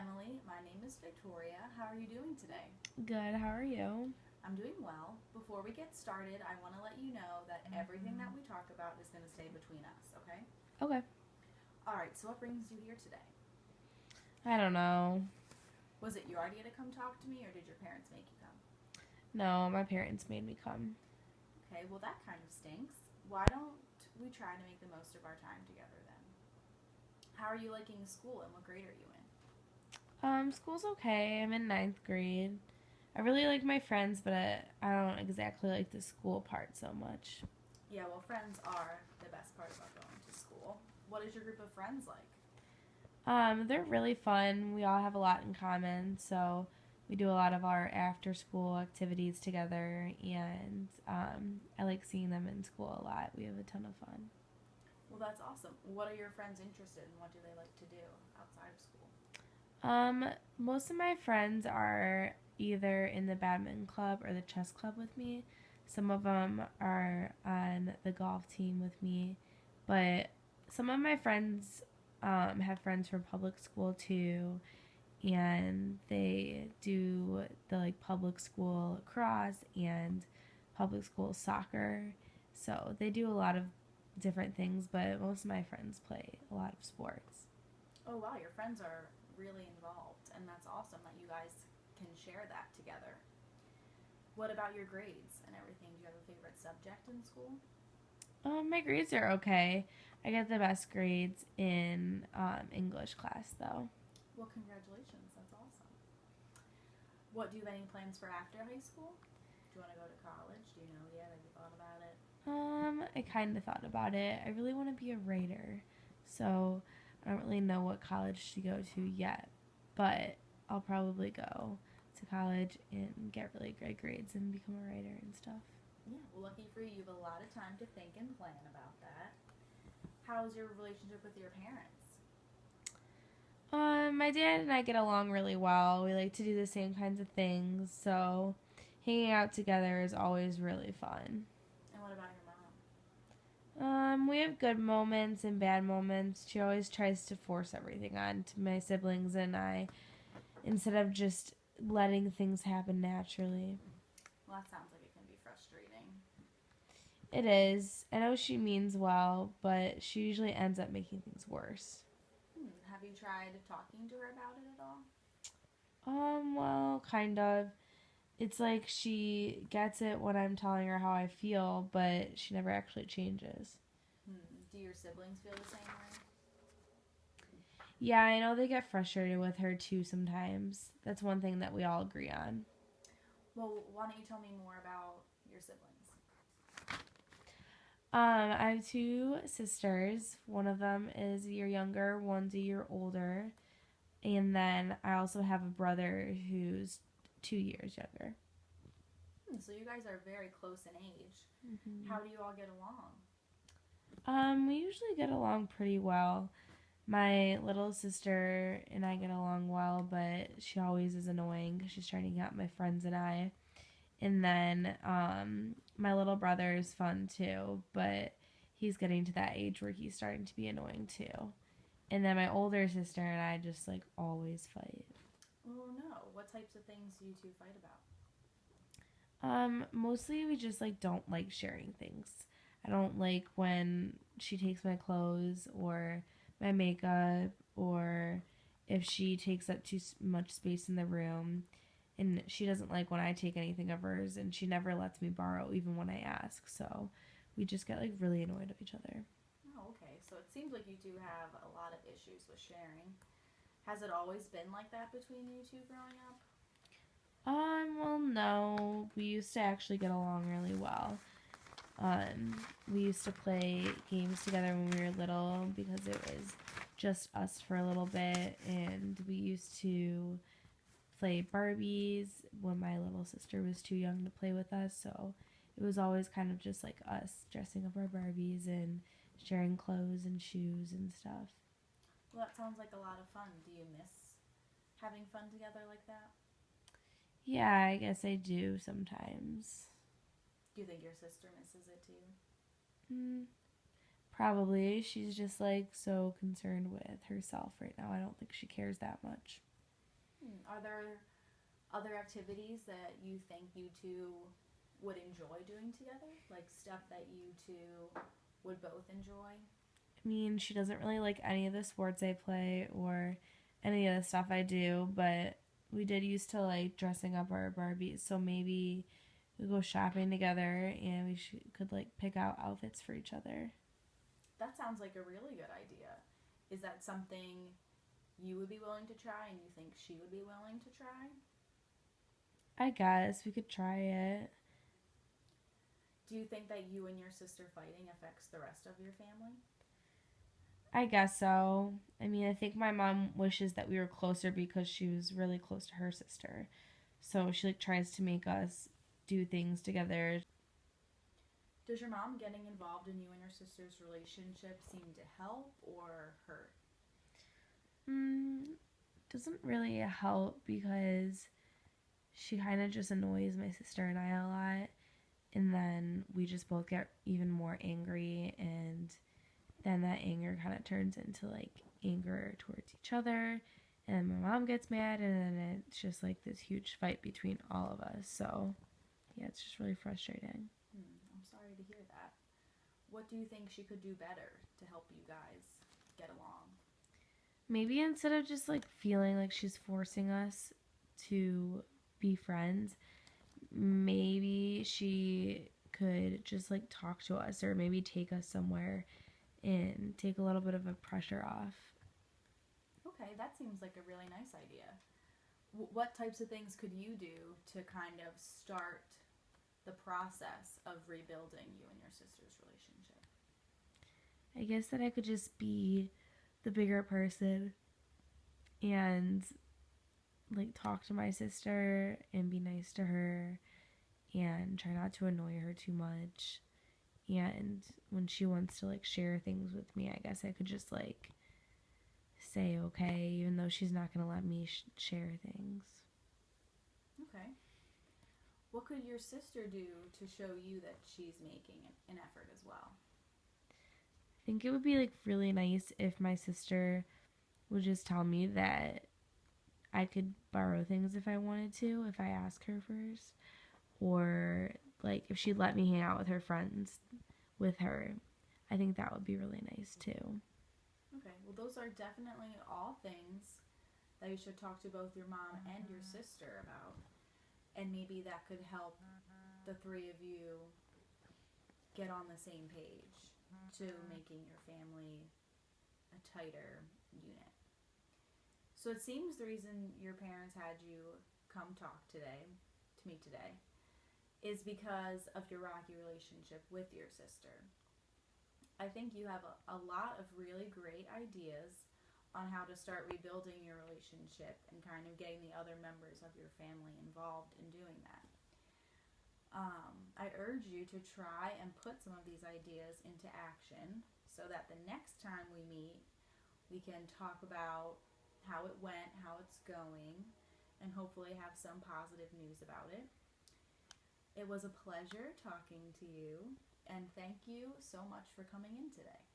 Emily. My name is Victoria. How are you doing today? Good, how are you? I'm doing well. Before we get started, I want to let you know that everything that we talk about is going to stay between us, okay? Okay. All right, so what brings you here today? I don't know. Was it your idea to come talk to me, or did your parents make you come? No, my parents made me come. Okay, well, that kind of stinks. Why don't we try to make the most of our time together then? How are you liking school, and what grade are you in? School's okay. I'm in ninth grade. I really like my friends, but I don't exactly like the school part so much. Yeah, well, friends are the best part about going to school. What is your group of friends like? They're really fun. We all have a lot in common, so we do a lot of our after school activities together, and I like seeing them in school a lot. We have a ton of fun. Well, that's awesome. What are your friends interested in? What do they like to do outside of school? Um, Most of my friends are either in the badminton club or the chess club with me. Some of them are on the golf team with me, but some of my friends have friends from public school too, and they do the like public school lacrosse and public school soccer. So they do a lot of different things, but most of my friends play a lot of sports. Oh, wow, your friends are really involved, and that's awesome that you guys can share that together. What about your grades and everything? Do you have a favorite subject in school? My grades are okay. I get the best grades in English class, though. Well, congratulations. That's awesome. What do you have any plans for after high school? Do you want to go to college? Do you know yet? Have you thought about it? I kind of thought about it. I really want to be a writer, so I don't really know what college to go to yet, but I'll probably go to college and get really great grades and become a writer and stuff. Yeah, well, lucky for you, you have a lot of time to think and plan about that. How's your relationship with your parents? My dad and I get along really well. We like to do the same kinds of things, so hanging out together is always really fun. And what about your mom? We have good moments and bad moments. She always tries to force everything on to my siblings and I instead of just letting things happen naturally. Well, that sounds like it can be frustrating. It is. I know she means well, but she usually ends up making things worse. Have you tried talking to her about it at all? Well, kind of. It's like she gets it when I'm telling her how I feel, but she never actually changes. Do your siblings feel the same way? Yeah, I know they get frustrated with her too sometimes. That's one thing that we all agree on. Well, why don't you tell me more about your siblings? I have two sisters. One of them is a year younger, one's a year older. And then I also have a brother who's 2 years younger. So you guys are very close in age. Mm-hmm. How do you all get along? We usually get along pretty well. My little sister and I get along well, but she always is annoying because she's trying to get my friends and I. And then my little brother is fun too, but he's getting to that age where he's starting to be annoying too. And then my older sister and I just like always fight. Oh no. What types of things do you two fight about? Mostly we just like don't like sharing things. I don't like when she takes my clothes or my makeup or if she takes up too much space in the room. And she doesn't like when I take anything of hers and she never lets me borrow even when I ask. So we just get like really annoyed at each other. Oh, okay. So it seems like you two have a lot of issues with sharing. Has it always been like that between you two growing up? Well, no. We used to actually get along really well. We used to play games together when we were little because it was just us for a little bit, and we used to play Barbies when my little sister was too young to play with us. So it was always kind of just like us dressing up our Barbies and sharing clothes and shoes and stuff. Well, that sounds like a lot of fun. Do you miss having fun together like that? Yeah, I guess I do sometimes. Do you think your sister misses it too? Mm, Probably. She's just like so concerned with herself right now. I don't think she cares that much. Are there other activities that you think you two would enjoy doing together? Like stuff that you two would both enjoy? I mean, she doesn't really like any of the sports I play or any of the stuff I do, but we did used to like dressing up our Barbies, so maybe we go shopping together and could like pick out outfits for each other. That sounds like a really good idea. Is that something you would be willing to try and you think she would be willing to try? I guess we could try it. Do you think that you and your sister fighting affects the rest of your family? I guess so. I mean, I think my mom wishes that we were closer because she was really close to her sister. So she like tries to make us do things together. Does your mom getting involved in you and your sister's relationship seem to help or hurt? Mm, doesn't really help because she kind of just annoys my sister and I a lot. And then we just both get even more angry. And then that anger kind of turns into like anger towards each other. And my mom gets mad. And then it's just like this huge fight between all of us. So yeah, it's just really frustrating. I'm sorry to hear that. What do you think she could do better to help you guys get along? Maybe instead of just like feeling like she's forcing us to be friends, maybe she could just like talk to us or maybe take us somewhere and take a little bit of a pressure off. Okay, that seems like a really nice idea. What types of things could you do to kind of start the process of rebuilding you and your sister's relationship? I guess that I could just be the bigger person and like talk to my sister and be nice to her and try not to annoy her too much. And when she wants to like share things with me, I guess I could just like say okay, even though she's not going to let me share things. Okay. What could your sister do to show you that she's making an effort as well? I think it would be like really nice if my sister would just tell me that I could borrow things if I wanted to, if I ask her first. Or like if she'd let me hang out with her friends with her. I think that would be really nice too. Okay, well, those are definitely all things that you should talk to both your mom and your sister about. And maybe that could help the three of you get on the same page to making your family a tighter unit. So it seems the reason your parents had you come talk today, to me today, is because of your rocky relationship with your sister. I think you have a lot of really great ideas on how to start rebuilding your relationship and kind of getting the other members of your family involved in doing that. I urge you to try and put some of these ideas into action so that the next time we meet, we can talk about how it went, how it's going, and hopefully have some positive news about it. It was a pleasure talking to you, and thank you so much for coming in today.